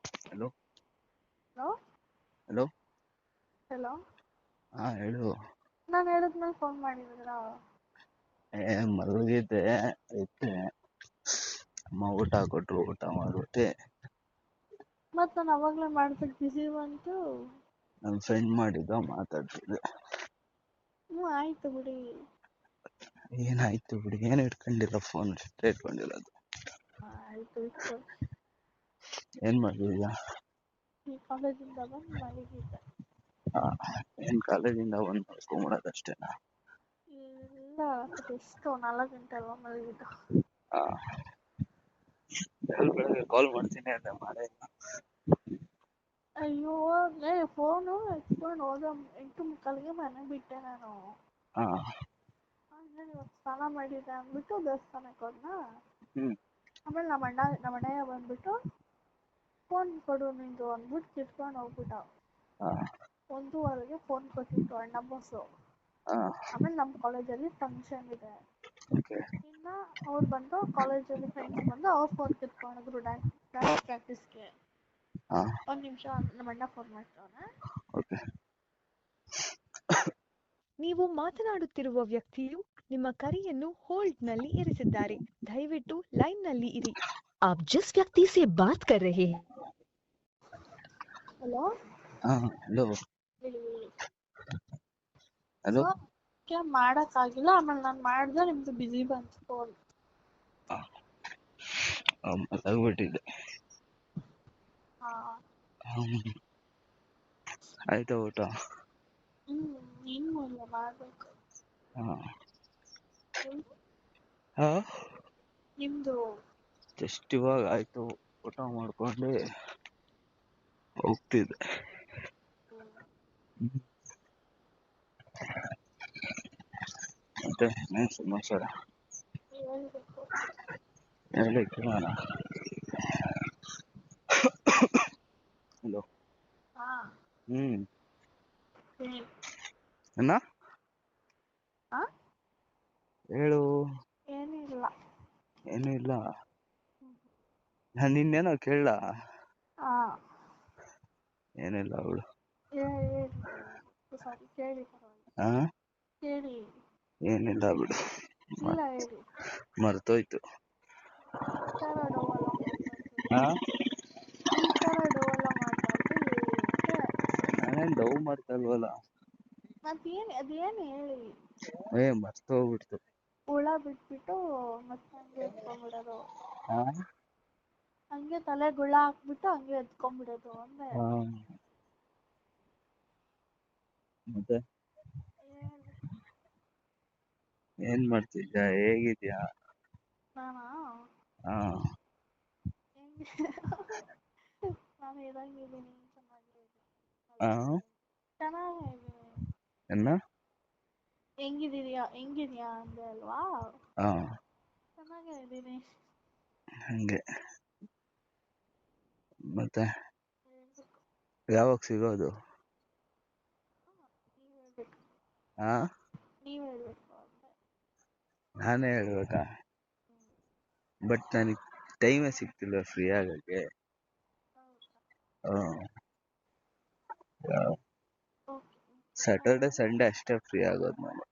Hello hello. Hello. Hello. ಹಾ ಹೇಳು. ನಾನು ಹೇಳಿದ್ಮೇಲೆ ಫೋನ್ ಮಾಡಿದ್ರಾ? ಮಲಗಿದ್ದೆ ಇದ್ದೆ, ಅಮ್ಮ ಊಟ ಕೊಟ್ರು, ಊಟ ಮಾಡ್ಬಿಟ್ಟೆ. ಮತ್ ನಾನು ಅವಾಗ್ಲೇ ಮಾಡ್ಬೇಕು ಬಿಸಿ ಬಂತು. ನನ್ನ ಫ್ರೆಂಡ್ ಮಾಡಿದ್ದ ಮಾತಾಡ್ತಿದ್ದೆ. ಆಯ್ತು ಬಿಡಿ. ಏನಾಯ್ತು ಬಿಡಿ, ಏನು ಇಟ್ಕೊಂಡಿಲ್ಲ, ಫೋನ್ ಅಷ್ಟೇ ಇಟ್ಕೊಂಡಿರೋದು. ಆಯ್ತು ಇಟ್ಕೊಳ್ಳಿ. ಏನ್ ಮಾಡಿದ್ಯಾ? ಈ ಕಾಲೇಜಿಂದ ಬಂದು ಮಲಗಿದ್ದೆ. ಏನ್ ಕಾಲೇಜಿಂದ ಬಂದು ಮಲ್ಕೊಂಬಿಡೋದಷ್ಟೇನಾ? ಇಲ್ಲ, ಎಷ್ಟು 4 ಗಂಟೆ ಅಲ್ವಾ ಮಲಗಿದ್ದು. ಬೆಳಗ್ಗೆ ಕಾಲ್ ಮಾಡ್ತೀನಿ ಅಂತ ಮಾಡೇ ಇಲ್ಲ. ಅಯ್ಯೋ, ಫೋನು ಎತ್ಕೊಂಡು ಹೋಗೋ 8:45ಗೆ ಮನೆ ಬಿಟ್ಟೆ ನಾನು. ಆಮೇಲೆ ಇವತ್ತು ಸ್ನಾನ ಮಾಡಿದ್ದೆ ಅಂದ್ಬಿಟ್ಟು ದೇವಸ್ಥಾನಕ್ಕೆ ಹೋದ್ನಾ. ಆಮೇಲೆ ನಮ್ಮ ಅಣ್ಣಯ್ಯ ಬಂದ್ಬಿಟ್ಟು ಫೋನ್ ಕೊಡು ನಿಂದು ಅಂದ್ಬಿಟ್ಟು ಕಿತ್ಕೊಂಡು ಹೋಗ್ಬಿಟ್ಟ. 1:30ಗೆ ಫೋನ್ ಕೊಟ್ಟಿತ್ತು ಅಣ್ಣ ಬಾಸು. ಆಮೇಲೆ ನಮ್ಮ ಕಾಲೇಜಲ್ಲಿ ಫಂಕ್ಷನ್ ಇದೆ. ಇನ್ನ ಅವ್ರು ಬಂದು ಕಾಲೇಜಲ್ಲಿ ಫ್ರೆಂಡ್ಸ್ ಬಂದು ಅವ್ರ ಫೋನ್ ಕಿತ್ಕೊಂಡಿದ್ರು ಡ್ಯಾನ್ಸ್ ಪ್ರಾಕ್ಟೀಸ್ಗೆ. ಒಂದು ನಿಮಿಷ, ನಮ್ಮ ಅಣ್ಣ ಫೋನ್ ಮಾಡ್ತಾವನೆ. ನೀವು ಮಾತನಾಡುತ್ತಿರುವ ವ್ಯಕ್ತಿಯು ನಿಮ್ಮ ಕರೆಯನ್ನು ಹೋಲ್ಡ್ನಲ್ಲಿ ಇರಿಸಿದ್ದಾರೆ. ದಯವಿಟ್ಟು ಲೈನ್ನಲ್ಲಿ ಇರಿ. आप जिस व्यक्ति से बात कर रहे हैं. ಹಲೋ. ಹಲೋ. ಹಲೋ. ಮಾಡೋಕ್ಕಾಗಿಲ್ಲ. ಆಮೇಲೆ ನಾನು ಮಾಡಿದೆ, ನಿಮ್ದು ಬಿಸಿ ಬಂತು ಫೋನ್. ಮಲಗ್ಬಿಟ್ಟಿದ್ದೆ. ಆಯ್ತಾ ಊಟ? ಇನ್ನೂ ಇಲ್ಲ, ಮಾಡಬೇಕು. ನಿಮ್ದು ಜಸ್ಟ್ ಇವಾಗ ಆಯ್ತು, ಊಟ ಮಾಡ್ಕೊಂಡು ಹೋಗ್ತಿದ್ದೆ. ಮತ್ತೆ ಏನ್ ಸಮಾಚಾರ? ಹೇಳ್ಬೇಕು. ಹೇಳ್ಲಿಕ್ಕೆ ನಾನು. ಹಲೋ. ಅಣ್ಣ ಹೇಳು. ಏನಿಲ್ಲ. ಏನು ಇಲ್ಲ. ನಾನು ನಿನ್ನೇನೋ ಕೇಳ. ಏನಿಲ್ಲ ಅವಳು. ಸಾರಿ, ಕೇಳಿ. ಕೇಳಿ. ಏನಿಲ್ಲ ಬಿಡು. ಇಲ್ಲ, ಹೇಳಿ. ಮರ್ತೋಯ್ತು. ಈ ಥರ ಡೋವೆಲ್ಲ ಮಾತಾಡ್ದು ಹೇಳಿ ಅಂದೆ. ನಾನೇನ್ ಡವ್ ಮಾಡ್ತಲ್ವಲ್ಲ. ಮತ್ತೇನು ಅದೇನು ಹೇಳಿ. ಮರ್ತೋಗ್ಬಿಡ್ತು. ಹುಳ ಬಿಟ್ಬಿಟ್ಟು ಮತ್ತೆ ಹಂಗೆ ಎತ್ಕೊಂಡ್ಬಿಡೋದು. ಹಾ, ಹಂಗೆ ತಲೆ ಗುಳ್ಳ ಹಾಕ್ಬಿಟ್ಟು ಹಂಗೆ ಎತ್ಕೊಂಡ್ಬಿಡೋದು ಅಂದೆ. ಮತ್ತೆ ಏನ್ ಮಾಡ್ತಿದ್ಯಾ? ಹೇಗಿದ್ಯಾ? ನಾನಾ? ನಾನು ಇರಂಗಿದ್ದೀನಿ, ಚೆನ್ನಾಗಿದ್ದೀನಿ. ಹೆಂಗಿದ್ಯಾ ಅಂದೆ ಅಲ್ವಾ? ಚೆನ್ನಾಗೇ ಇದ್ದೀನಿ. ಹಂಗೆ. ಮತ್ತೆ ಯಾವಾಗ ಸಿಗೋದು? ನೀವ್ ಹೇಳ್ಬೇಕು ಅಂದೆ. ನಾನೇ ಹೇಳ್ಬೇಕಾ? ಬಟ್ ನನಗೆ ಟೈಮೇ ಸಿಗ್ತಿಲ್ಲ ಫ್ರೀ ಆಗಕ್ಕೆ. ಸ್ಯಾಟರ್ಡೆ ಸಂಡೇ ಅಷ್ಟೇ ಫ್ರೀ ಆಗೋದು ನಾನು.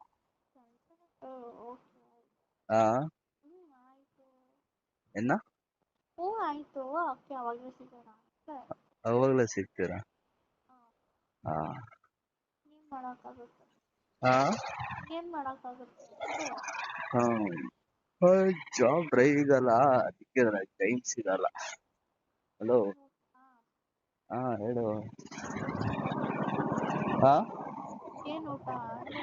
ಏನ? ಆಯ್ತು, ಓಕೆ, ಅವಾಗಲೇ ಸಿಗೋಣ. ಅವಾಗಲೇ ಸಿಗ್ತೀರಾ? ಏನ್ ಮಾಡೋಕ್ಕಾಗುತ್ತೆ? ಜಾಬ್ ಡ್ರೈವ್ ಅಲ್ಲ, ಅದಕ್ಕೆ ಟೈಮ್ ಸಿಗಲ್ಲ. ಹಲೋ. ಹೇಳು. ಏನ್ ಊಟ ಅಂದೆ?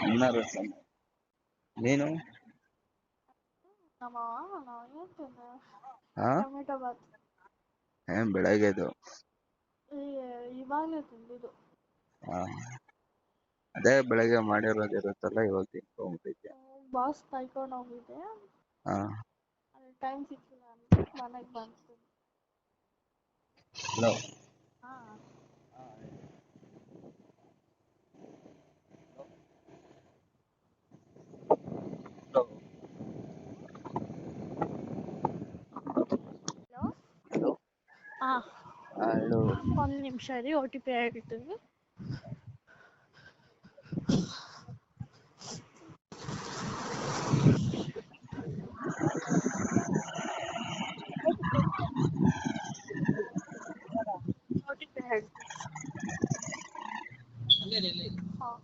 ಅನ್ನ ರಸಂ. ನೀನು? ಏನ್ ತಿಂದೆ? ಟೊಮೆಟೊ ಬಾತ್. ಬೆಳಗ್ಗೆದು. ಇವಾಗಲೇ ತಿಂದಿದ್ದು. ಅದೇ ಬೆಳಗ್ಗೆ ಮಾಡಿರೋದು ಇರುತ್ತಲ್ಲ, ಇವಾಗ ತಿನ್ಕೊಂಡ್ಬಿಟ್ಟಿದ್ದೆ. ಬಾಸ್ ಕಾಯ್ಕೊಂಡು ಹೋಗಿದ್ದೆ. ಟೈಮ್ ಸಿಕ್ಕಿಲ್ಲ ಮನೆಗೆ ಬಂತು. ಹಲೋ. ಹಲೋ. ಹೇಳು. ಒಂದು ನಿಮಿಷ ಇರಿ, OTP ಹೇಳ್ತೀನಿ. OTP ಹೇಳ್ತೀನಿ. ಹಾಂ,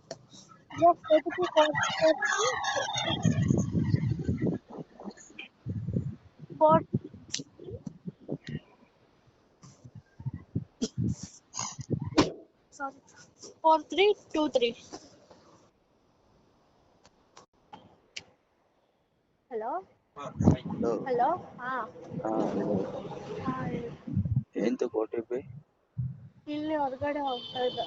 OTP 4323. Hello hello. ಹಾಂ ಹೇಳು. ಹಾಂ ಹೇಳಿ. ಎಂತ OTP? ಇಲ್ಲಿ ಹೊರಗಡೆ ಹೋಗ್ತಾ ಇದ್ದೆ.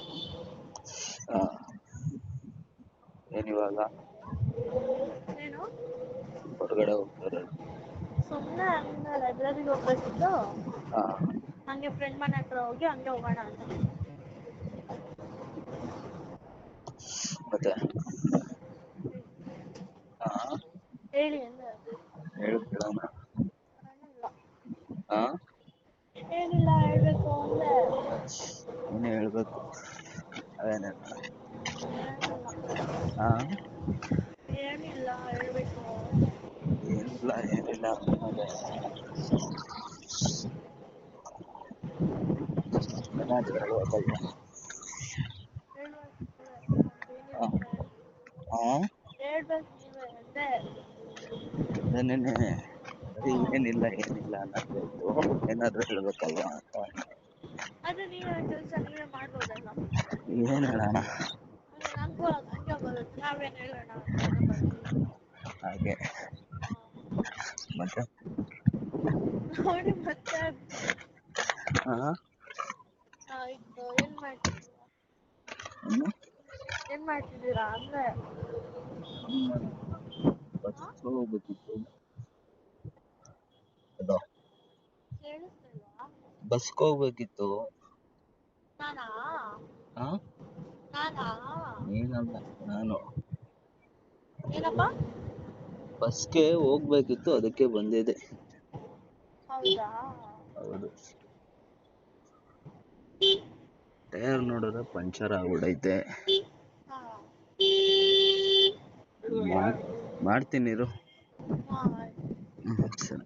ಏನಿವಾಗ ಏನು? ಹೊರಗಡೆ ಹೋಗ್ತಾರೆ? ಸುಮ್ಮನೆ ಹಂಗೆ ಲೈಬ್ರರಿಗೆ ಹೋಗ್ಬೇಕಿತ್ತು, ಹಾ, ಹಂಗೆ ಫ್ರೆಂಡ್ ಮನೆ ಹತ್ರ ಹೋಗಿ ಹಂಗೆ ಹೋಗೋಣ ಅಂತ. ಮತ್ತೆ ಹಾ ಹೇಳಿ ಅಂದ್ರೆ ಹೇಳು ಕೇಳೋಣ. ಏನಿಲ್ಲ, ಹಾ, ಏನಿಲ್ಲ ಹೇಳ್ಬೇಕು ಅಂದ್ರೆ ನೀನೇ ಹೇಳ್ಬೇಕು. ಅದೇನಿಲ್ಲ. ಏನಿಲ್ಲ ಹಾ, ಏನಿಲ್ಲ ಹೇಳ್ಬೇಕು. ಏನಿಲ್ಲ ಏನಿಲ್ಲ ಅನ್ನೋದೇ. ಏನಾದ್ರು ಹೇಳ್ಬೇಕಲ್ವಾ? ಹೇಳ್ಬೇಕು ನೀವೇ, ಹಾ, ಏನಿಲ್ಲ ಹೇಳಿ. ಹಾ, ಹೇಳ್ಬೇಕು ನೀವೇ ಅಂದೆ. ಅದೇನೇನೆ ಬರೀ ಏನಿಲ್ಲ ಏನಿಲ್ಲ ಅನ್ನೋದೇ ಇತ್ತು. ಏನಾದ್ರು ಹೇಳ್ಬೇಕಲ್ವಾ ಅಂತ. ಅದೇ ನೀವೇ ಕೆಲಸ ನೀವೇ ಮಾಡ್ಬೋದಲ್ಲ. ಏನ್ ಹೇಳೋಣ? ಅದೇ ನಮಗೂ ಹಂಗೆ ಬರುತ್ತೆ, ನಾವೇನು ಹೇಳೋಣ ಅಂತಾನೆ ಬರ್ತೀವಿ. ಹಾಗೆ ಮತ್ತೆ ನೋಡಿ ಮತ್ತೆ. ಹಾ, ಆಯ್ತು, ಏನ್ ಮಾಡ್ತಿದ್ದೀರಾ? ಇನ್ನು ಏನ್ ಮಾಡ್ತಿದ್ದೀರಾ ಅಂದ್ರೆ ಬಸ್ಗೆ ಹೋಗ್ಬೇಕಿತ್ತು. ಅದು ಕೇಳಿಸ್ತಿಲ್ವಾ? ಬಸ್ಗೆ ಹೋಗ್ಬೇಕಿತ್ತು. ನಾನಾ? ಹಾ, ನಾನಾ? ನೀನಲ್ಲ, ನಾನು. ಏನಪ್ಪ? ಬಸ್ಗೆ ಹೋಗ್ಬೇಕಿತ್ತು, ಅದಕ್ಕೆ ಬಂದಿದೆ. ಹೌದಾ? ಹೌದು. ಟೈರ್ ನೋಡಿದ್ರೆ ಪಂಚರ್ ಆಗ್ಬಿಡೈತೆ. ಹಾ. ಮಾಡ್ತೀನಿ ಇರು. ಹಾ, ಆಯ್ತು. ಸರಿ.